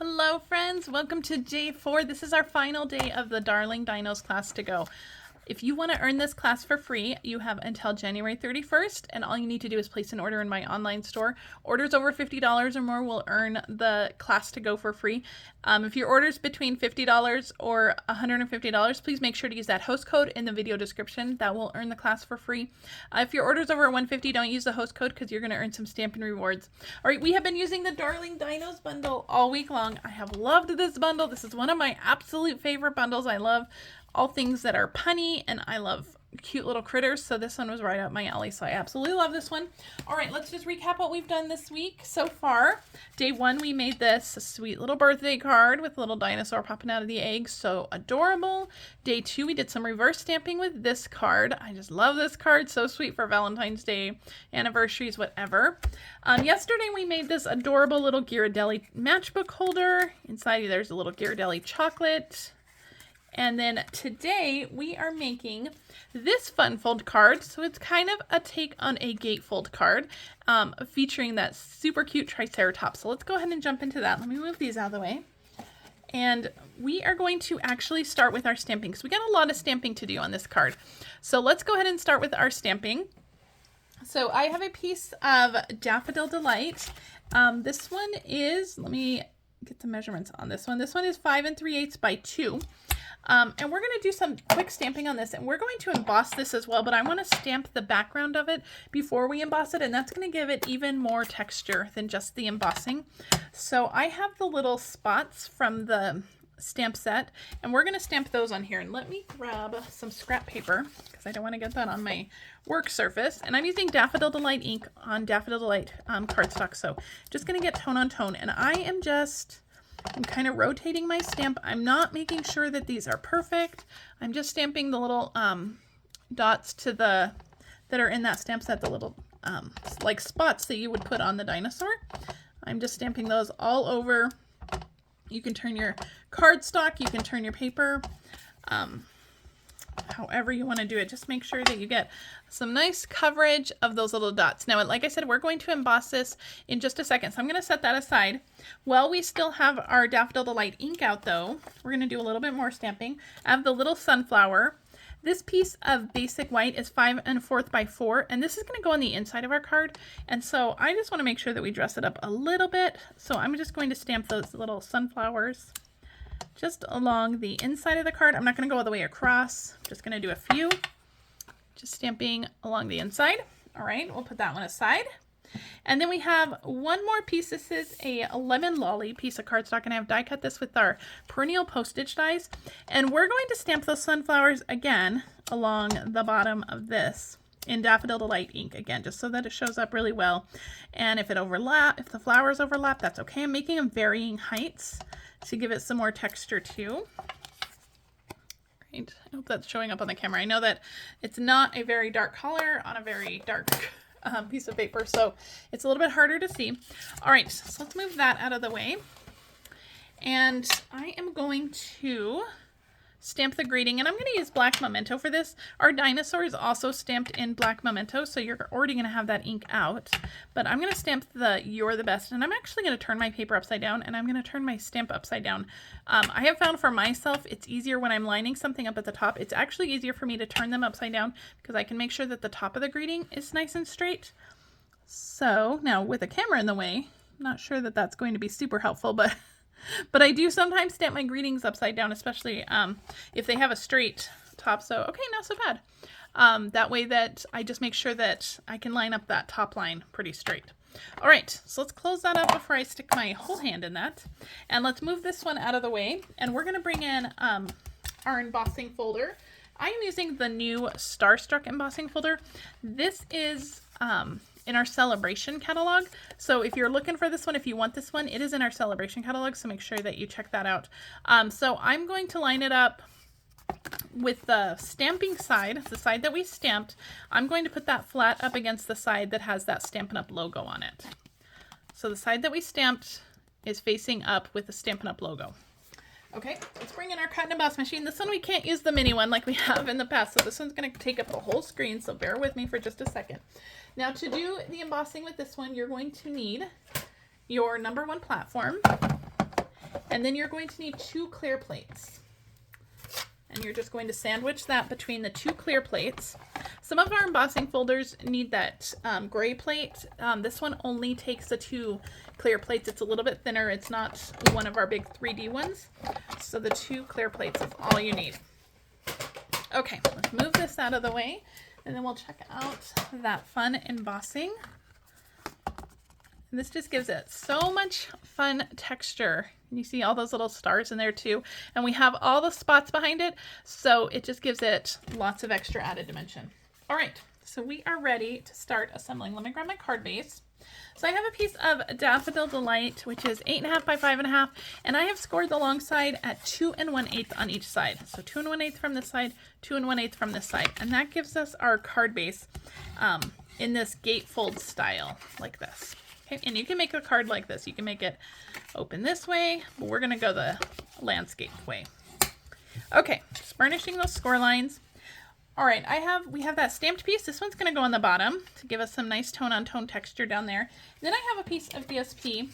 Hello friends, welcome to day 4. This is our final day of the Darling Dinos class to go. If you want to earn this class for free, you have until January 31st, and all you need to do is place an order in my online store. Orders over $50 or more will earn the class to go for free. If your order is between $50 or $150, please make sure to use that host code in the video description. That will earn the class for free. If your order is over $150, don't use the host code because you're going to earn some Stampin' rewards. All right, we have been using the Darling Dinos bundle all week long. I have loved this bundle. This is one of my absolute favorite bundles. I love all things that are punny, and I love cute little critters, so this one was right up my alley, so I absolutely love this one. All right, let's just recap what we've done this week so far. Day 1, we made this sweet little birthday card with a little dinosaur popping out of the egg, so adorable. Day 2, we did some reverse stamping with this card. I just love this card, so sweet for Valentine's Day, anniversaries, whatever. Yesterday, we made this adorable little Ghirardelli matchbook holder. Inside, there's a little Ghirardelli chocolate. And then today we are making this fun fold card. So it's kind of a take on a Gatefold card featuring that super cute Triceratops. So let's go ahead and jump into that. Let me move these out of the way. And we are going to actually start with our stamping because we got a lot of stamping to do on this card. So let's go ahead and start with our stamping. So I have a piece of Daffodil Delight. This one is, let me get the measurements on this one. This one is 5 3/8 by 2. And we're going to do some quick stamping on this, and we're going to emboss this as well, but I want to stamp the background of it before we emboss it, and that's going to give it even more texture than just the embossing. So I have the little spots from the stamp set, and we're going to stamp those on here. And let me grab some scrap paper because I don't want to get that on my work surface. And I'm using Daffodil Delight ink on Daffodil Delight cardstock, so just going to get tone on tone, and I'm kind of rotating my stamp. I'm not making sure that these are perfect. I'm just stamping the little dots that are in that stamp set, the little like spots that you would put on the dinosaur. I'm just stamping those all over. You can turn your cardstock, you can turn your paper, however you want to do it. Just make sure that you get some nice coverage of those little dots. Now, like I said, we're going to emboss this in just a second, so I'm going to set that aside. While we still have our Daffodil Delight ink out, though, we're going to do a little bit more stamping. I have the little sunflower. This piece of basic white is 5 1/4 by 4, and this is going to go on the inside of our card. And so I just want to make sure that we dress it up a little bit. So I'm just going to stamp those little sunflowers just along the inside of the card. I'm not going to go all the way across. I'm just going to do a few. Just stamping along the inside. All right, we'll put that one aside. And then we have one more piece. This is a lemon lolly piece of cardstock, and I have die cut this with our Perennial Postage Dies. And we're going to stamp those sunflowers again along the bottom of this in Daffodil Delight ink again, just so that it shows up really well. And if the flowers overlap, that's okay. I'm making them varying heights to give it some more texture too. Right. I hope that's showing up on the camera. I know that it's not a very dark color on a very dark piece of paper, so it's a little bit harder to see. All right, so let's move that out of the way. And I am going to stamp the greeting, and I'm going to use black memento for this. Our dinosaur is also stamped in black memento, so you're already going to have that ink out. But I'm going to stamp the "You're the Best," and I'm actually going to turn my paper upside down, and I'm going to turn my stamp upside down. I have found for myself it's easier when I'm lining something up at the top. It's actually easier for me to turn them upside down because I can make sure that the top of the greeting is nice and straight. So now with a camera in the way, I'm not sure that that's going to be super helpful, but I do sometimes stamp my greetings upside down, especially if they have a straight top. So, okay, not so bad. That way that I just make sure that I can line up that top line pretty straight. All right, so let's close that up before I stick my whole hand in that. And let's move this one out of the way. And we're going to bring in our embossing folder. I am using the new Starstruck Embossing Folder. This is in our celebration catalog. So if you're looking for this one, if you want this one, it is in our celebration catalog. So make sure that you check that out. So I'm going to line it up with the stamping side, the side that we stamped. I'm going to put that flat up against the side that has that Stampin' Up logo on it. So the side that we stamped is facing up with the Stampin' Up logo. Okay, let's bring in our cut and emboss machine. This one we can't use the mini one like we have in the past, so this one's going to take up the whole screen, so bear with me for just a second. Now to do the embossing with this one, you're going to need your #1 platform And then you're going to need 2 clear plates. And you're just going to sandwich that between the 2 clear plates. Some of our embossing folders need that gray plate. This one only takes the 2 clear plates. It's a little bit thinner. It's not one of our big 3D ones. So the 2 clear plates is all you need. Okay, let's move this out of the way, and then we'll check out that fun embossing. And this just gives it so much fun texture. You see all those little stars in there too. And we have all the spots behind it, so it just gives it lots of extra added dimension. All right, so we are ready to start assembling. Let me grab my card base. So I have a piece of Daffodil Delight, which is 8.5 by 5.5, and I have scored the long side at 2 1/8 on each side. So 2 1/8 from this side, 2 1/8 from this side. And that gives us our card base in this gatefold style, like this. Okay, and you can make a card like this. You can make it open this way, but we're gonna go the landscape way. Okay, just burnishing those score lines. All right, we have that stamped piece. This one's gonna go on the bottom to give us some nice tone on tone texture down there. And then I have a piece of DSP,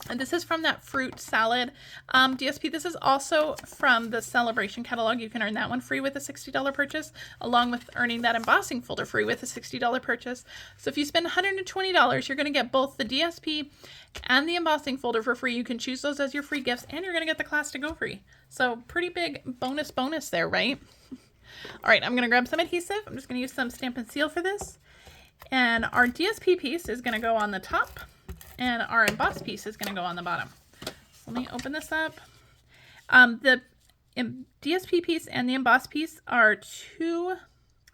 and this is from that fruit salad DSP. This is also from the Celebration catalog. You can earn that one free with a $60 purchase, along with earning that embossing folder free with a $60 purchase. So if you spend $120, you're gonna get both the DSP and the embossing folder for free. You can choose those as your free gifts, and you're gonna get the class to go free. So pretty big bonus there, right? All right, I'm gonna grab some adhesive. I'm just gonna use some Stampin' Seal for this. And our DSP piece is gonna go on the top, and our embossed piece is gonna go on the bottom. So let me open this up. The DSP piece and the embossed piece are 2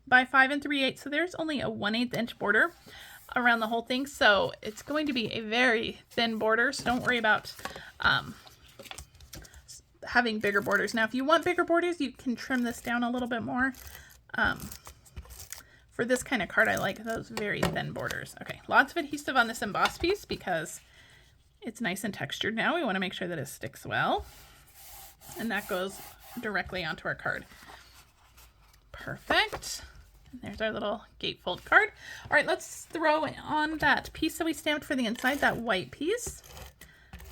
by 5 3/8, so there's only a 1/8 inch border around the whole thing. So it's going to be a very thin border, so don't worry about having bigger borders. Now, if you want bigger borders, you can trim this down a little bit more. For this kind of card, I like those very thin borders. Okay, lots of adhesive on this embossed piece because it's nice and textured now. We want to make sure that it sticks well. And that goes directly onto our card. Perfect. And there's our little gatefold card. All right, let's throw on that piece that we stamped for the inside, that white piece.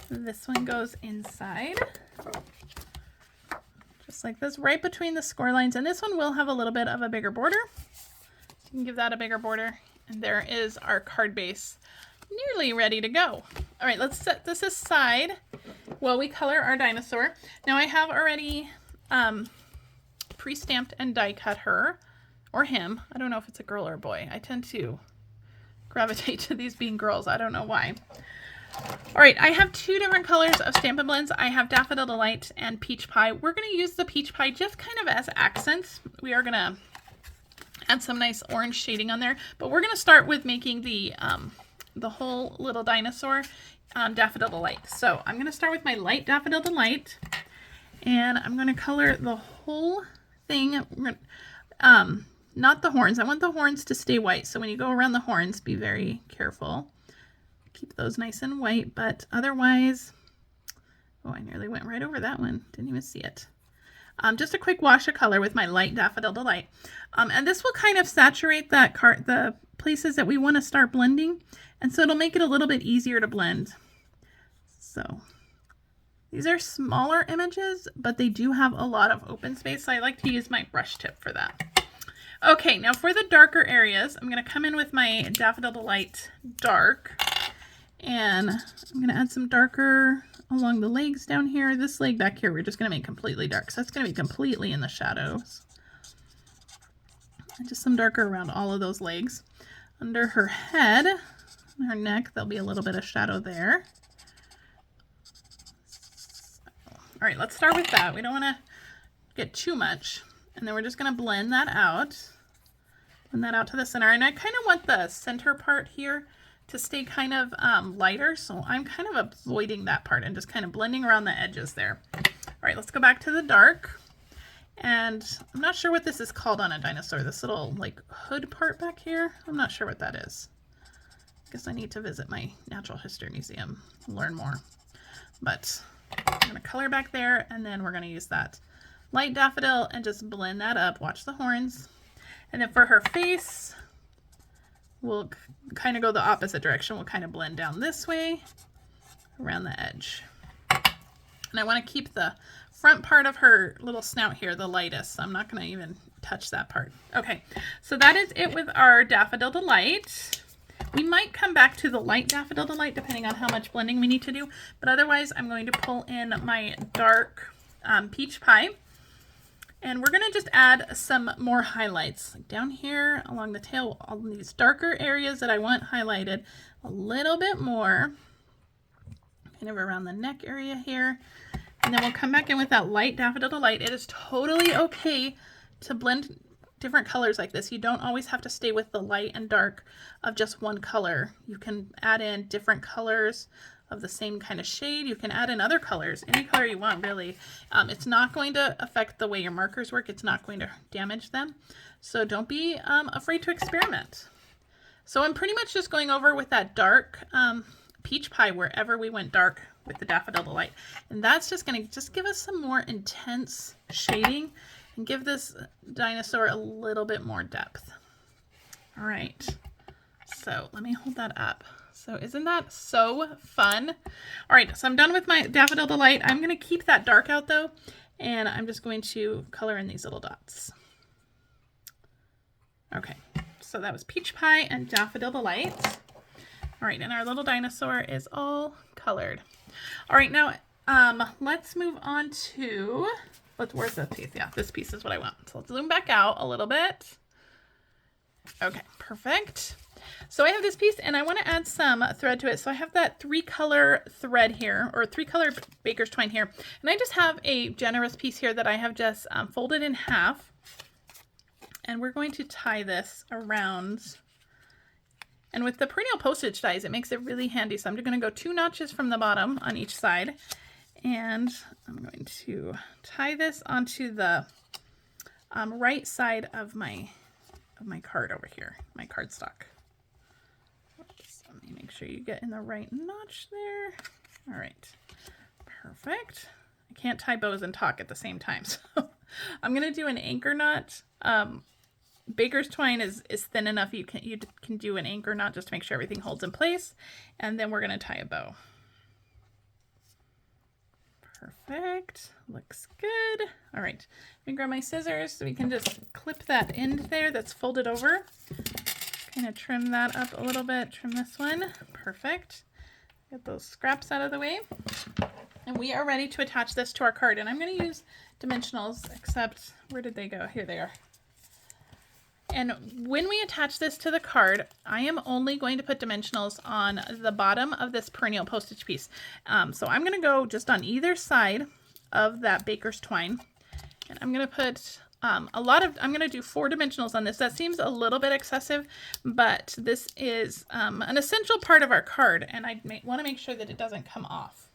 This one goes inside. Just like this, right between the score lines. And this one will have a little bit of a bigger border. So you can give that a bigger border. And there is our card base nearly ready to go. All right, let's set this aside while we color our dinosaur. Now I have already pre-stamped and die cut her or him. I don't know if it's a girl or a boy. I tend to gravitate to these being girls. I don't know why. All right, I have 2 different colors of Stampin' Blends. I have Daffodil Delight and Peach Pie. We're going to use the Peach Pie just kind of as accents. We are going to add some nice orange shading on there, but we're going to start with making the whole little dinosaur Daffodil Delight. So I'm going to start with my light Daffodil Delight, and I'm going to color the whole thing. Not the horns. I want the horns to stay white. So when you go around the horns, be very careful. Keep those nice and white, but otherwise, oh, I nearly went right over that one. Didn't even see it. Just a quick wash of color with my light Daffodil Delight. And this will kind of saturate that the places that we want to start blending. And so it'll make it a little bit easier to blend. So these are smaller images, but they do have a lot of open space. So I like to use my brush tip for that. Okay, now for the darker areas, I'm going to come in with my Daffodil Delight Dark. And I'm going to add some darker along the legs down here. This leg back here, we're just going to make completely dark. So that's going to be completely in the shadows. And just some darker around all of those legs. Under her head, and her neck, there'll be a little bit of shadow there. All right, let's start with that. We don't want to get too much. And then we're just going to blend that out. Blend that out to the center. And I kind of want the center part here to stay kind of lighter, so I'm kind of avoiding that part and just kind of blending around the edges there. All right, let's go back to the dark. And I'm not sure what this is called on a dinosaur, this little like hood part back here. I'm not sure what that is. I guess I need to visit my Natural History Museum and learn more. But I'm going to color back there, and then we're going to use that light daffodil and just blend that up. Watch the horns. And then for her face, we'll kind of go the opposite direction. We'll kind of blend down this way around the edge. And I want to keep the front part of her little snout here the lightest. So I'm not going to even touch that part. Okay, so that is it with our Daffodil Delight. We might come back to the light Daffodil Delight depending on how much blending we need to do. But otherwise, I'm going to pull in my dark peach pie. And we're going to just add some more highlights. Like down here along the tail, all these darker areas that I want highlighted a little bit more. Kind of around the neck area here. And then we'll come back in with that light Daffodil Delight. It is totally okay to blend different colors like this. You don't always have to stay with the light and dark of just one color. You can add in different colors of the same kind of shade. You can add in other colors, any color you want really. It's not going to affect the way your markers work. It's not going to damage them. So don't be afraid to experiment. So I'm pretty much just going over with that dark peach pie wherever we went dark with the Daffodil Delight. And that's just going to just give us some more intense shading and give this dinosaur a little bit more depth. All right, so let me hold that up. So isn't that so fun? All right, so I'm done with my Daffodil Delight. I'm going to keep that dark out though, and I'm just going to color in these little dots. Okay, so that was Peach Pie and Daffodil Delight. All right, and our little dinosaur is all colored. All right, now let's move on to, where's this piece? Yeah, this piece is what I want. So let's zoom back out a little bit. Okay, perfect. So I have this piece and I want to add some thread to it. So I have that 3-color thread here, or 3-color baker's twine here. And I just have a generous piece here that I have just folded in half. And we're going to tie this around. And with the Perennial Postage Dies, it makes it really handy. So I'm going to go 2 notches from the bottom on each side. And I'm going to tie this onto the right side of my card over here, my cardstock. Let me make sure you get in the right notch there. All right, perfect. I can't tie bows and talk at the same time, so I'm gonna do an anchor knot. Baker's twine is thin enough you can do an anchor knot just to make sure everything holds in place, and then we're gonna tie a bow. Perfect, looks good. All right, let me grab my scissors so we can just clip that end there that's folded over. Kind of trim that up a little bit, trim this one. Perfect. Get those scraps out of the way. And we are ready to attach this to our card. And I'm going to use dimensionals, except where did they go? Here they are. And when we attach this to the card, I am only going to put dimensionals on the bottom of this Perennial Postage piece. So I'm going to go just on either side of that baker's twine. And I'm going to put I'm going to do 4 dimensionals on this. That seems a little bit excessive, but this is an essential part of our card, and I want to make sure that it doesn't come off.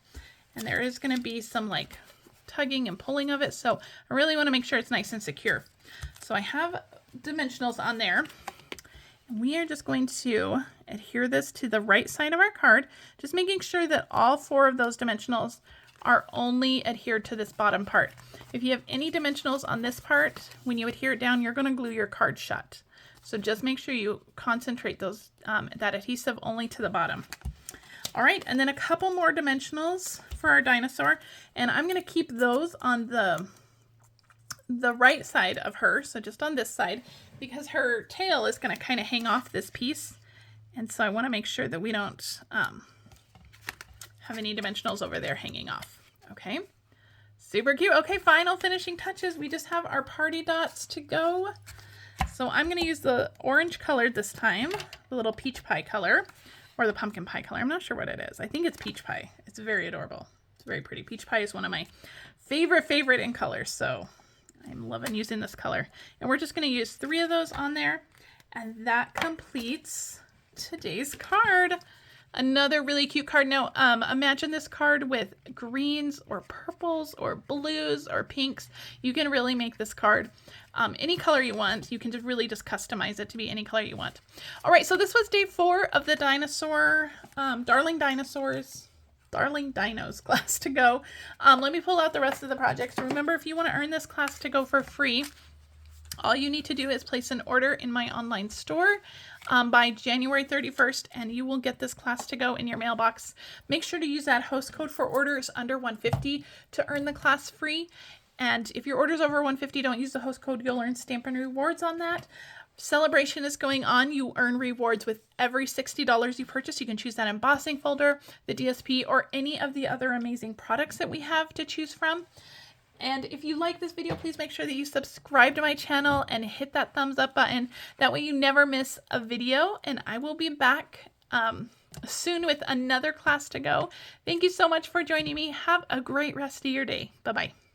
And there is going to be some like tugging and pulling of it, so I really want to make sure it's nice and secure. So I have dimensionals on there. We are just going to adhere this to the right side of our card, just making sure that all 4 of those dimensionals are only adhered to this bottom part. If you have any dimensionals on this part, when you adhere it down, you're going to glue your card shut. So just make sure you concentrate those that adhesive only to the bottom. All right, and then a couple more dimensionals for our dinosaur, and I'm going to keep those on the right side of her, so just on this side, because her tail is going to kind of hang off this piece, and so I want to make sure that we don't have any dimensionals over there hanging off. Okay, super cute. Okay, final finishing touches. We just have our party dots to go. So I'm going to use the orange color this time, the little peach pie color, or the pumpkin pie color. I'm not sure what it is. I think it's peach pie. It's very adorable. It's very pretty. Peach pie is one of my favorite in colors, so I'm loving using this color. And we're just going to use 3 of those on there, and that completes today's card. Another really cute card. Now, imagine this card with greens or purples or blues or pinks. You can really make this card any color you want. You can just really just customize it to be any color you want. All right, so this was day 4 of the dinosaur, Darling Dinos class to go. Let me pull out the rest of the projects. Remember, if you want to earn this class to go for free, All you need to do is place an order in my online store by January 31st, and you will get this class to go in your mailbox. Make sure to use that host code for orders under 150 to earn the class free. And if your order's over 150, don't use the host code. You'll earn Stampin' Rewards on that. Celebration is going on. You earn rewards with every $60 you purchase. You can choose that embossing folder, the DSP, or any of the other amazing products that we have to choose from. And if you like this video, please make sure that you subscribe to my channel and hit that thumbs up button. That way you never miss a video, and I will be back soon with another class to go. Thank you so much for joining me. Have a great rest of your day. Bye-bye.